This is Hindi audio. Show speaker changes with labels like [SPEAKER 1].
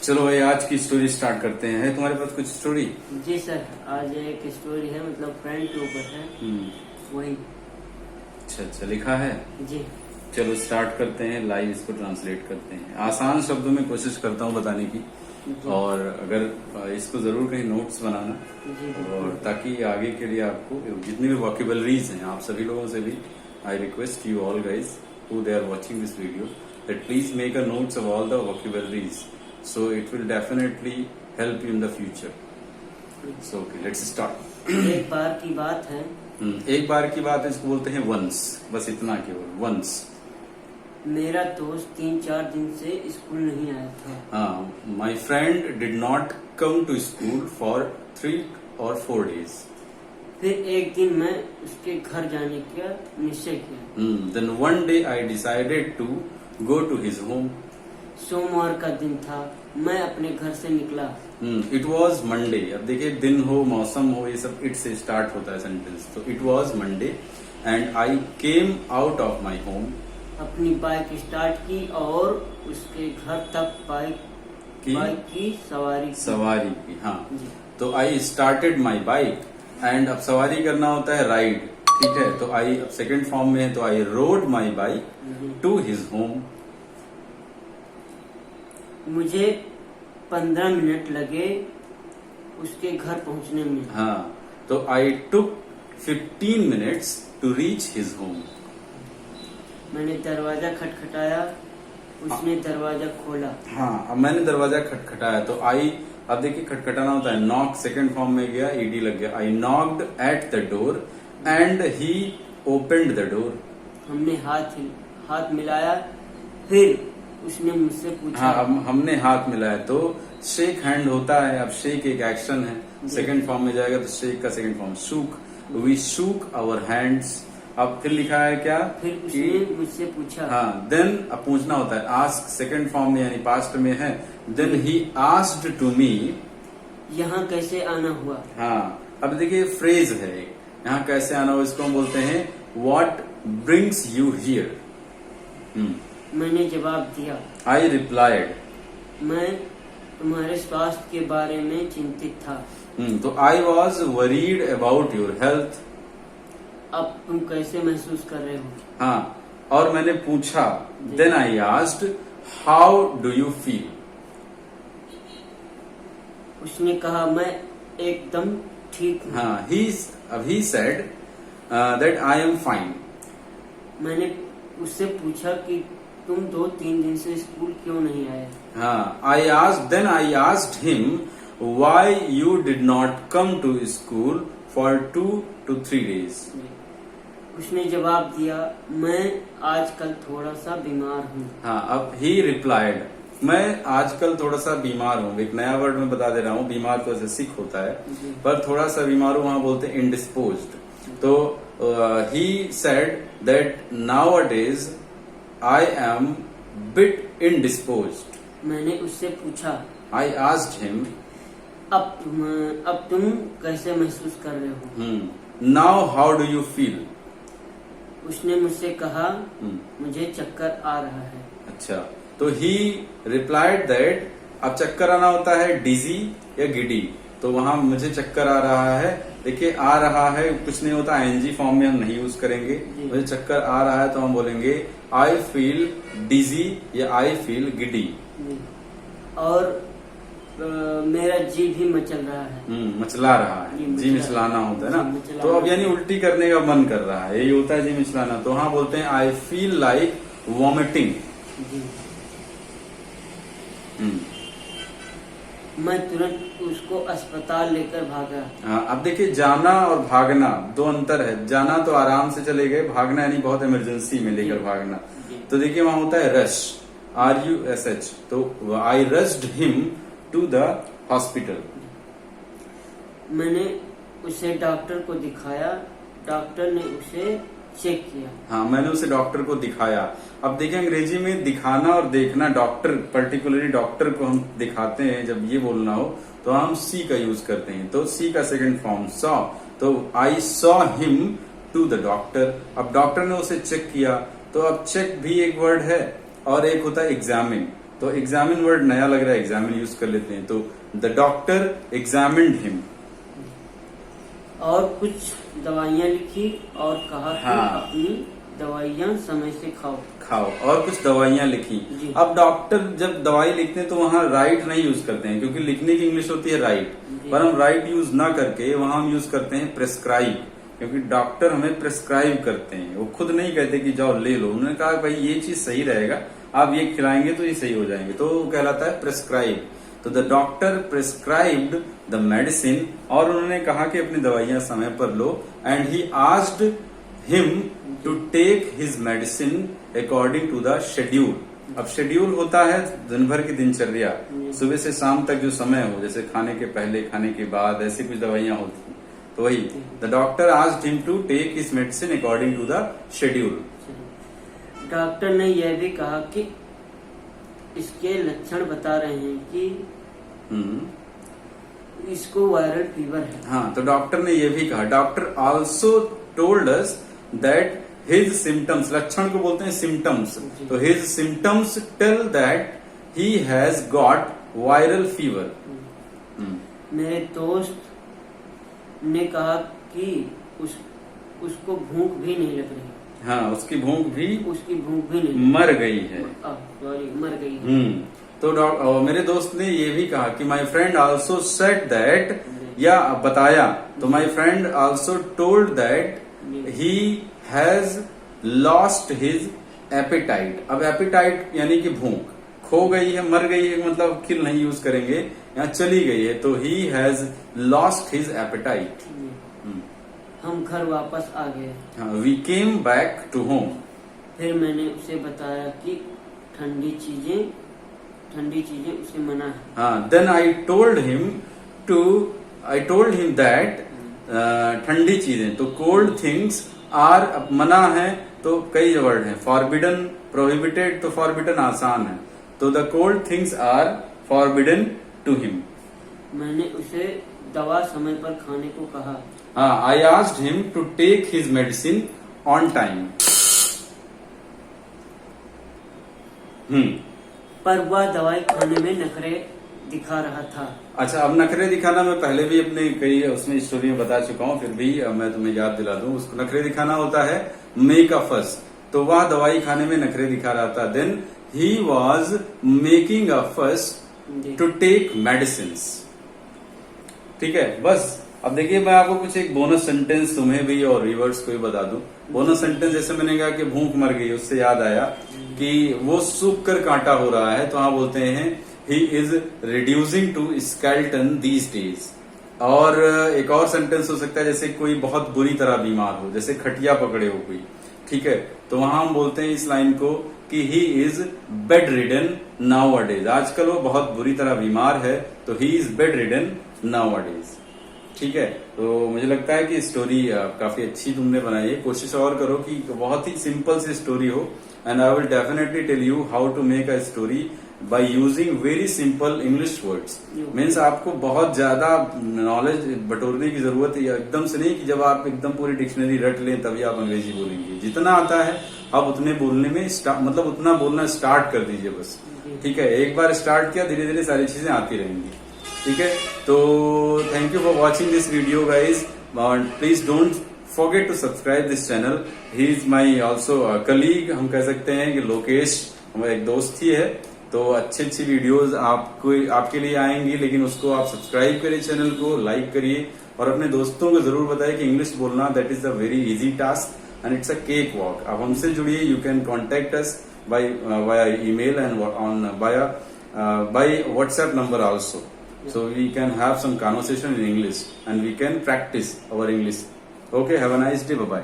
[SPEAKER 1] चलो भाई आज की स्टोरी स्टार्ट करते हैं। है तुम्हारे पास कुछ स्टोरी?
[SPEAKER 2] जी सर, आज एक स्टोरी है, मतलब फ्रेंड के ऊपर है। वही।
[SPEAKER 1] अच्छा लिखा है।
[SPEAKER 2] जी
[SPEAKER 1] चलो स्टार्ट करते हैं, लाइव इसको ट्रांसलेट करते हैं। आसान शब्दों में कोशिश करता हूँ बताने की,
[SPEAKER 2] जी
[SPEAKER 1] और अगर इसको जरूर कहीं नोट्स बनाना,
[SPEAKER 2] जी
[SPEAKER 1] और ताकि आगे के लिए आपको जितनी भी वॉकेबलरीज हैं, आप सभी लोगों से भी I request you all guys who they are watching this video that please make a notes of all the vocabularies, so it will definitely help you in the future. So okay, let's start.
[SPEAKER 2] एक बार की बात है।
[SPEAKER 1] एक बार की बात है, इसको बोलते हैं once, बस इतना केवल once.
[SPEAKER 2] मेरा दोस्त 3-4 दिन से स्कूल नहीं आया था।
[SPEAKER 1] हाँ, my friend did not come to school for 3 or 4 days.
[SPEAKER 2] फिर एक दिन मैं उसके घर जाने का निश्चय किया।
[SPEAKER 1] Then one day I decided to go to his home.
[SPEAKER 2] सोमवार का दिन था, मैं अपने घर से निकला।
[SPEAKER 1] It was Monday. अब देखिए, दिन हो, मौसम हो, ये सब इट से स्टार्ट होता है सेंटेंस। तो it was Monday and I came out of my home.
[SPEAKER 2] अपनी बाइक स्टार्ट की और उसके घर तक बाइक की सवारी की।
[SPEAKER 1] हाँ
[SPEAKER 2] जी।
[SPEAKER 1] तो I started my bike and अब सवारी करना होता है राइड, ठीक है। तो आई अब सेकेंड फॉर्म में है, तो I rode my bike to his home.
[SPEAKER 2] मुझे 15 मिनट लगे उसके घर पहुंचने में।
[SPEAKER 1] हाँ, तो I took 15 minutes to reach his home.
[SPEAKER 2] मैंने दरवाजा खटखटाया, उसने दरवाजा खोला।
[SPEAKER 1] हाँ, अब मैंने दरवाजा खटखटाया, तो आई, अब देखिए खटखटाना होता है नॉक, सेकंड फॉर्म में गया, ईडी लग गया। I knocked at the door and he opened the door.
[SPEAKER 2] हमने हाथ मिलाया, फिर उसने मुझसे पूछा।
[SPEAKER 1] हाँ, अब हमने हाथ मिलाया तो शेक हैंड होता है। अब शेक एक एक्शन है, सेकंड फॉर्म में जाएगा तो शेक का second form shook. We shook our hands. अब फिर लिखा है क्या?
[SPEAKER 2] फिर उसने मुझसे पूछा।
[SPEAKER 1] हाँ, देन अब पूछना होता है, आस्क सेकंड फॉर्म में यानी पास्ट में है। Then he asked to me,
[SPEAKER 2] यहाँ कैसे आना हुआ।
[SPEAKER 1] हाँ, अब देखिए फ्रेज है, यहाँ कैसे आना हुआ, इसको हम बोलते हैं व्हाट ब्रिंग्स यू हियर।
[SPEAKER 2] मैंने जवाब दिया,
[SPEAKER 1] आई रिप्लाइड,
[SPEAKER 2] मैं तुम्हारे स्वास्थ्य के बारे में चिंतित था।
[SPEAKER 1] तो I was worried about your health.
[SPEAKER 2] अब तुम कैसे महसूस कर रहे हो।
[SPEAKER 1] हाँ, और मैंने पूछा, then I asked how do you feel.
[SPEAKER 2] उसने कहा, मैं एकदम ठीक हूँ।
[SPEAKER 1] हाँ, he said that I am fine.
[SPEAKER 2] मैंने उससे पूछा कि तुम 2-3 दिन से स्कूल क्यों नहीं आए।
[SPEAKER 1] हाँ, then I asked him why you did not come to school for 2 to 3 days.
[SPEAKER 2] उसने जवाब दिया, मैं आजकल थोड़ा सा बीमार हूँ।
[SPEAKER 1] हाँ, अब he replied, मैं आजकल थोड़ा सा बीमार हूँ। एक नया वर्ड मैं बता दे रहा हूँ, बीमार तो ऐसे सिक होता है, पर थोड़ा सा बीमार हूँ वहाँ बोलते हैं indisposed। तो he said that nowadays I am bit indisposed.
[SPEAKER 2] मैंने उससे पूछा,
[SPEAKER 1] I asked him,
[SPEAKER 2] अब तुम कैसे महसूस कर रहे हो।
[SPEAKER 1] Now how do you feel?
[SPEAKER 2] उसने मुझसे कहा, मुझे चक्कर आ रहा है।
[SPEAKER 1] अच्छा, तो he replied that, अब चक्कर आना होता है डिजी या गिडी, तो वहां मुझे चक्कर आ रहा है। देखिए, आ रहा है कुछ नहीं होता, आईएनजी फॉर्म में हम नहीं यूज करेंगे। मुझे चक्कर आ रहा है तो हम बोलेंगे आई फील डिजी या आई फील गिडी।
[SPEAKER 2] और मेरा जी भी मचल रहा है।
[SPEAKER 1] मचला रहा है, जी मिचलाना होता है ना। तो अब यानी उल्टी करने का मन कर रहा है, यही होता है जी मिचलाना। तो हाँ बोलते हैं आई फील लाइक वॉमिटिंग।
[SPEAKER 2] मैं तुरंत उसको अस्पताल लेकर भागा।
[SPEAKER 1] हाँ, अब देखिए जाना और भागना दो अंतर है। जाना तो आराम से चले गए, भागना यानी बहुत इमरजेंसी में लेकर भागना। तो देखिए वहां होता है रश, RUSH। तो I rushed him to the hospital.
[SPEAKER 2] मैंने उसे डॉक्टर को दिखाया, डॉक्टर ने उसे चेक किया।
[SPEAKER 1] हाँ, मैंने उसे डॉक्टर को दिखाया। अब देखिए अंग्रेजी में दिखाना और देखना, डॉक्टर पर्टिकुलरली डॉक्टर को हम दिखाते हैं जब ये बोलना हो तो हम सी का यूज करते हैं। तो सी का सेकंड फॉर्म सॉ, तो I saw him to the doctor. अब डॉक्टर ने उसे चेक किया, तो अब चेक भी एक वर्ड है और एक होता है एग्जामिन। तो एग्जामिन वर्ड नया लग रहा है, एग्जामिन यूज कर लेते हैं। तो द डॉक्टर एग्जामिन्ड हिम।
[SPEAKER 2] और कुछ दवाइयाँ लिखी और कहा कि
[SPEAKER 1] हाँ।
[SPEAKER 2] अपनी दवाइयाँ समय से खाओ।
[SPEAKER 1] और कुछ दवाइयाँ लिखी।
[SPEAKER 2] जी।
[SPEAKER 1] अब डॉक्टर जब दवाई लिखते हैं तो वहाँ राइट नहीं यूज करते हैं, क्योंकि लिखने की इंग्लिश होती है राइट,
[SPEAKER 2] जी।
[SPEAKER 1] पर हम राइट यूज ना करके वहाँ हम यूज करते हैं प्रेस्क्राइब, क्योंकि डॉक्टर हमें प्रेस्क्राइब करते हैं, वो खुद नहीं कहते कि जाओ ले लो। उन्होंने कहा भाई ये चीज सही रहेगा, आप ये खिलाएंगे तो ये सही हो जाएंगे, तो वो कहलाता है प्रेस्क्राइब। तो the doctor prescribed the medicine, और उन्होंने कहा कि अपनी दवाइयां समय पर लो। And he asked him to take his medicine according to the schedule. अब शेड्यूल होता है दिन भर की दिनचर्या, सुबह से शाम तक जो समय हो, जैसे खाने के पहले, खाने के बाद, ऐसी कुछ दवाइयां होती हैं। तो वही the doctor asked him to take his medicine according to the schedule.
[SPEAKER 2] Doctor ने यह भी कहा कि इसके लक्षण बता रहे हैं कि इसको वायरल फीवर है।
[SPEAKER 1] हाँ, तो डॉक्टर ने यह भी कहा, doctor also told us that his symptoms, लक्षण को बोलते हैं सिम्टम्स, तो his symptoms tell that he has got viral fever.
[SPEAKER 2] मेरे दोस्त ने कहा कि उसको भूख भी नहीं लग रही।
[SPEAKER 1] हाँ, उसकी भूख भी
[SPEAKER 2] नहीं
[SPEAKER 1] मर गई है।
[SPEAKER 2] सॉरी, मर गई है।
[SPEAKER 1] तो मेरे दोस्त ने ये भी कहा कि my friend also said that, या बताया, तो my friend also told that he has lost his appetite. अब एपेटाइट यानी कि भूख, खो गई है, मर गई है, मतलब किल नहीं यूज करेंगे, यहाँ चली गई है, तो he has lost his appetite.
[SPEAKER 2] हम घर वापस आ गए।
[SPEAKER 1] We came back to home.
[SPEAKER 2] फिर मैंने उसे बताया कि ठंडी चीजें उसे मना है।
[SPEAKER 1] हाँ, then I told him that ठंडी चीजें, तो कोल्ड थिंग्स आर मना है, तो कई वर्ड हैं, फॉरबिडन, प्रोहिबिटेड, तो फॉरबिडन आसान है, तो the cold things are forbidden to him.
[SPEAKER 2] मैंने उसे दवा समय पर खाने को कहा।
[SPEAKER 1] I asked him to take his medicine on time.
[SPEAKER 2] पर वह दवाई खाने में नखरे दिखा रहा था।
[SPEAKER 1] अच्छा, अब नखरे दिखाना मैं पहले भी अपने कई उसमें स्टोरी में बता चुका हूँ, फिर भी मैं तुम्हें याद दिला दूं। उसको नखरे दिखाना होता है मेक अ फस, तो वह दवाई खाने में नखरे दिखा रहा था। Then he was making a fuss to take medicine. ठीक है, बस अब देखिए मैं आपको कुछ एक बोनस सेंटेंस तुम्हें भी और व्यूअर्स को भी बता दूं। बोनस सेंटेंस जैसे मैंने कहा कि भूख मर गई, उससे याद आया कि वो सूख कर कांटा हो रहा है, तो हाँ बोलते हैं he is reducing to skeleton these days. और एक और सेंटेंस हो सकता है जैसे कोई बहुत बुरी तरह बीमार हो, जैसे खटिया पकड़े हो कोई, ठीक है, तो वहां हम बोलते हैं इस लाइन को कि he is bed ridden now a days. आजकल वो बहुत बुरी तरह बीमार है, तो he is bed ridden now a days. ठीक है, तो मुझे लगता है कि स्टोरी काफी अच्छी तुमने बनाई है। कोशिश और करो कि बहुत ही सिंपल सी स्टोरी हो, and I will definitely tell you how to make a story by using very simple English words. Means आपको बहुत ज्यादा नॉलेज बटोरने की जरूरत है, एकदम से नहीं कि जब आप एकदम पूरी डिक्शनरी रट लें तभी आप अंग्रेजी बोलेंगे। जितना आता है आप उतने बोलने में मतलब उतना बोलना स्टार्ट कर दीजिए बस। ठीक है, एक बार स्टार्ट किया, धीरे धीरे सारी चीजें आती रहेंगी। ठीक है, तो thank you for watching this video guys. Please don't forget to subscribe this channel. He is my also colleague, हम कह सकते हैं कि लोकेश हमारा एक दोस्त ही है, तो अच्छी वीडियोस आपके लिए आएंगी, लेकिन उसको आप सब्सक्राइब करिए, चैनल को लाइक करिए और अपने दोस्तों को जरूर बताइए कि इंग्लिश बोलना that is a very easy task and it's a cake walk. आप हमसे जुड़िए, you can contact us via email and on by WhatsApp number also, so we can have some conversation in English and we can practice our English. Okay, have a nice day, bye bye.